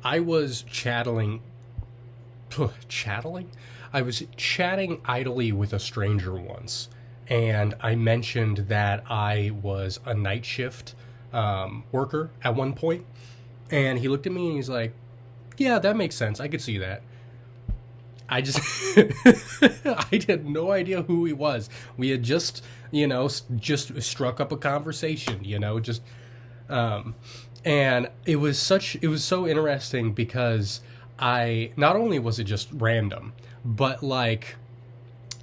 I was chatting? I was chatting idly with a stranger once, and I mentioned that I was a night shift worker at one point, and he looked at me and he's like, "Yeah, that makes sense. I could see that." I just, I had no idea who he was. We had just, just struck up a conversation, um, and it was so interesting because not only was it just random, but like,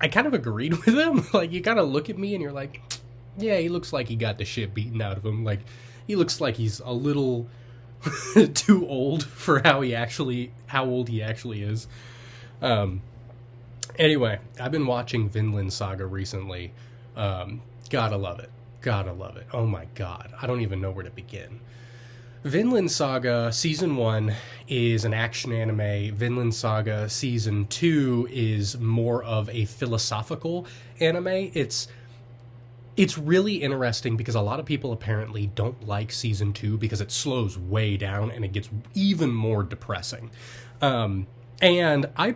I kind of agreed with him. Like, you kind of look at me and you're like, yeah, he looks like he got the shit beaten out of him. Like, he looks like he's a little too old for how old he actually is. Anyway, I've been watching Vinland Saga recently. Gotta love it. Gotta love it. Oh my god. I don't even know where to begin. Vinland Saga Season 1 is an action anime. Vinland Saga Season 2 is more of a philosophical anime. It's really interesting because a lot of people apparently don't like Season 2 because it slows way down and it gets even more depressing. And I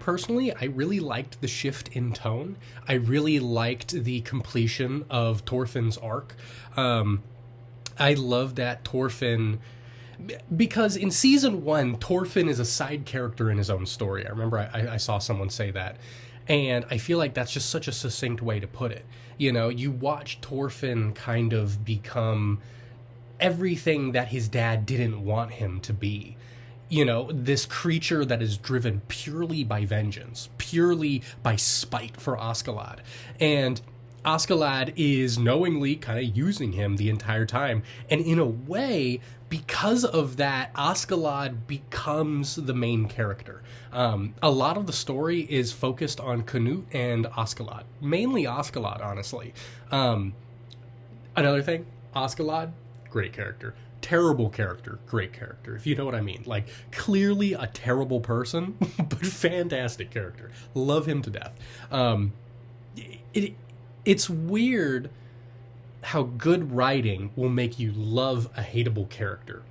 really liked the shift in tone. I really liked the completion of Thorfinn's arc. I love that Thorfinn, because in Season 1, Thorfinn is a side character in his own story. I remember I saw someone say that. And I feel like that's just such a succinct way to put it. You watch Thorfinn kind of become everything that his dad didn't want him to be. This creature that is driven purely by vengeance, purely by spite for Askeladd. And Askeladd is knowingly kind of using him the entire time. And in a way, because of that, Askeladd becomes the main character. A lot of the story is focused on Canute and Askeladd. Mainly Askeladd, honestly. Another thing, Askeladd, great character. Terrible character, great character, if you know what I mean. Like, clearly a terrible person, but fantastic character. Love him to death. It's weird how good writing will make you love a hateable character.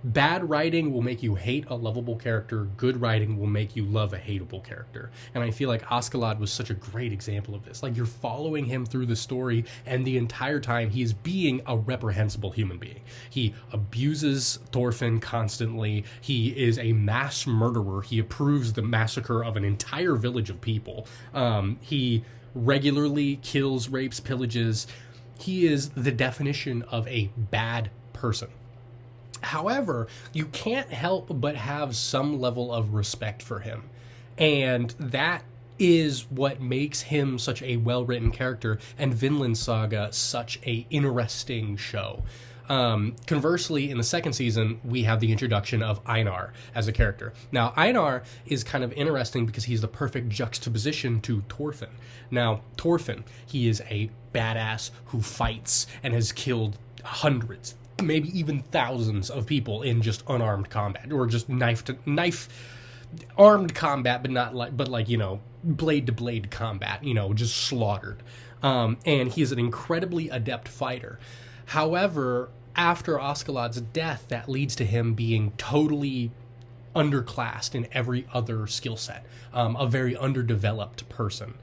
Bad writing will make you hate a lovable character. Good writing will make you love a hateable character. And I feel like Askeladd was such a great example of this. Like, you're following him through the story, and the entire time he's being a reprehensible human being. He abuses Thorfinn constantly. He is a mass murderer. He approves the massacre of an entire village of people. He regularly kills, rapes, pillages. He is the definition of a bad person. However, you can't help but have some level of respect for him. And that is what makes him such a well-written character and Vinland Saga such a interesting show. Conversely, in the second season, we have the introduction of Einar as a character. Now, Einar is kind of interesting because he's the perfect juxtaposition to Thorfinn. Now, Thorfinn, he is a badass who fights and has killed hundreds, maybe even thousands of people in just unarmed combat, or just knife armed combat, but like blade to blade combat, just slaughtered. And he is an incredibly adept fighter. However, after Askeladd's death, that leads to him being totally underclassed in every other skill set, a very underdeveloped person.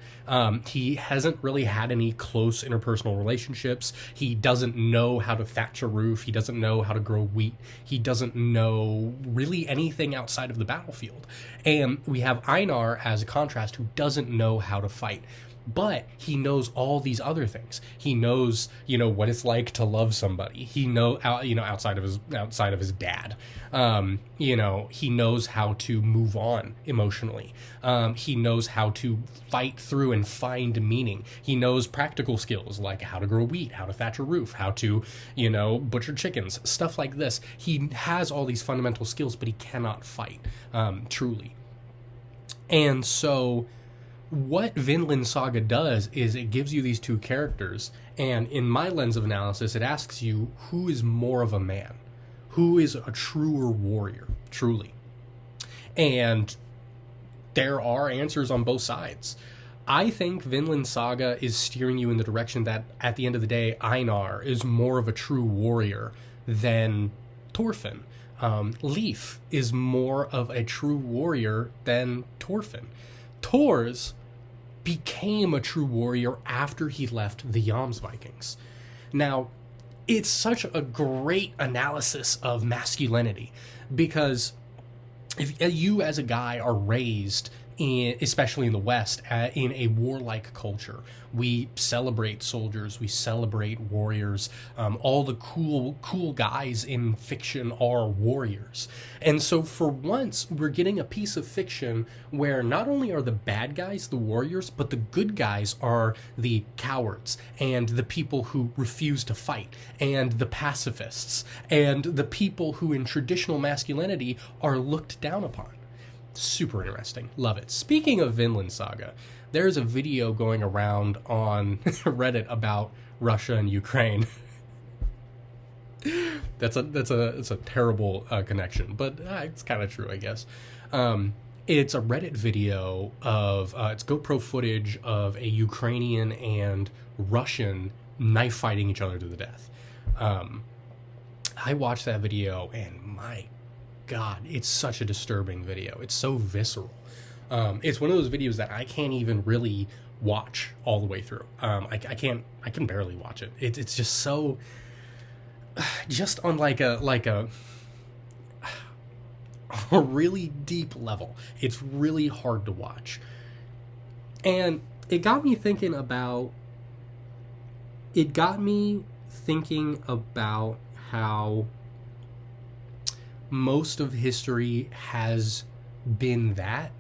He hasn't really had any close interpersonal relationships. He doesn't know how to thatch a roof. He doesn't know how to grow wheat. He doesn't know really anything outside of the battlefield. And we have Einar as a contrast, who doesn't know how to fight. But he knows all these other things. He knows, what it's like to love somebody. He outside of his dad. He knows how to move on emotionally. He knows how to fight through and find meaning. He knows practical skills like how to grow wheat, how to thatch a roof, how to, butcher chickens, stuff like this. He has all these fundamental skills, but he cannot fight, truly. And so what Vinland Saga does is it gives you these two characters, and in my lens of analysis, it asks you, who is more of a man? Who is a truer warrior, truly? And there are answers on both sides. I think Vinland Saga is steering you in the direction that, at the end of the day, Einar is more of a true warrior than Thorfinn. Leif is more of a true warrior than Thorfinn. Thors became a true warrior after he left the Jomsvikings. Now, it's such a great analysis of masculinity, because if you as a guy are raised especially in the West, in a warlike culture, we celebrate soldiers, we celebrate warriors. All the cool guys in fiction are warriors. And so for once, we're getting a piece of fiction where not only are the bad guys the warriors, but the good guys are the cowards and the people who refuse to fight and the pacifists and the people who in traditional masculinity are looked down upon. Super interesting. Love it. Speaking of Vinland Saga, there's a video going around on Reddit about Russia and Ukraine. That's a terrible connection, but it's kind of true, I guess. It's a Reddit video of it's GoPro footage of a Ukrainian and Russian knife fighting each other to the death. I watched that video and my God, it's such a disturbing video. It's so visceral. It's one of those videos that I can't even really watch all the way through. I can barely watch it. It's just so, just on like a really deep level. It's really hard to watch. And it got me thinking about how most of history has been that.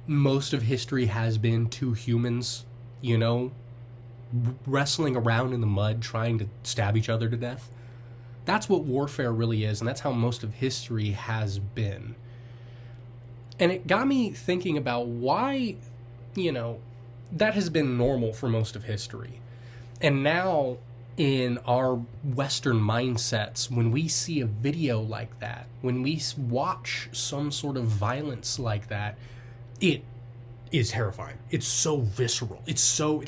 Most of history has been two humans, wrestling around in the mud trying to stab each other to death. That's what warfare really is, and that's how most of history has been. And it got me thinking about why, that has been normal for most of history. And now, in our Western mindsets, when we see a video like that, when we watch some sort of violence like that, it is terrifying. It's so visceral. It's so,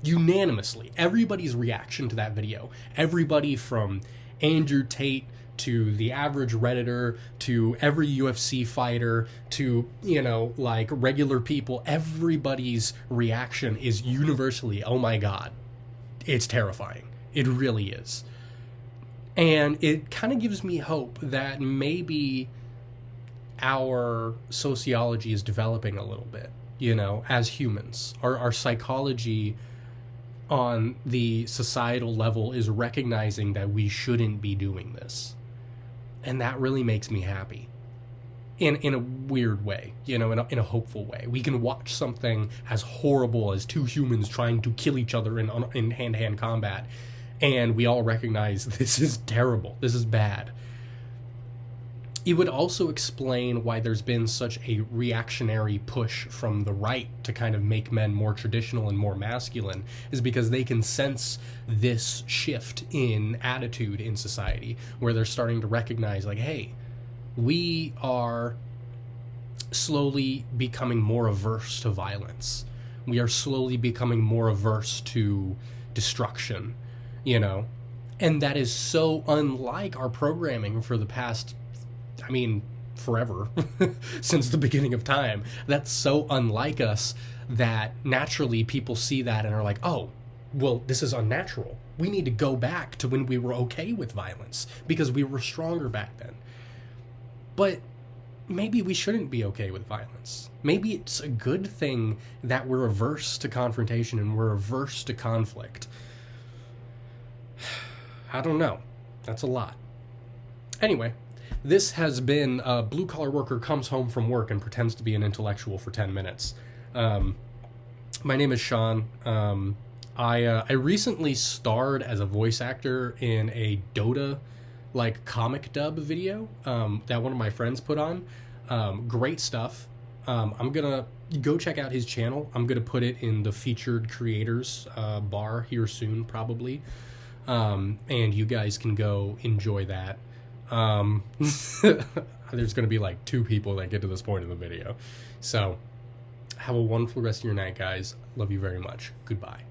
unanimously, everybody's reaction to that video, everybody from Andrew Tate to the average Redditor to every UFC fighter to, regular people, everybody's reaction is universally, oh my God. It's terrifying. It really is. And it kind of gives me hope that maybe our sociology is developing a little bit, as humans. Our psychology on the societal level is recognizing that we shouldn't be doing this. And that really makes me happy. In a weird way, in a hopeful way. We can watch something as horrible as two humans trying to kill each other in hand-to-hand combat, and we all recognize this is terrible, this is bad. It would also explain why there's been such a reactionary push from the right to kind of make men more traditional and more masculine, is because they can sense this shift in attitude in society, where they're starting to recognize, hey, we are slowly becoming more averse to violence. We are slowly becoming more averse to destruction, And that is so unlike our programming for the past, forever, since the beginning of time. That's so unlike us that naturally people see that and are like, oh, well, this is unnatural. We need to go back to when we were okay with violence because we were stronger back then. But maybe we shouldn't be okay with violence. Maybe it's a good thing that we're averse to confrontation and we're averse to conflict. I don't know. That's a lot. Anyway, this has been a blue-collar worker comes home from work and pretends to be an intellectual for 10 minutes. My name is Sean. I recently starred as a voice actor in a Dota comic dub video that one of my friends put on. Great stuff. I'm gonna go check out his channel. I'm gonna put it in the featured creators bar here soon, probably, and you guys can go enjoy that. There's gonna be 2 people that get to this point in the video. So have a wonderful rest of your night, guys. Love you very much. Goodbye.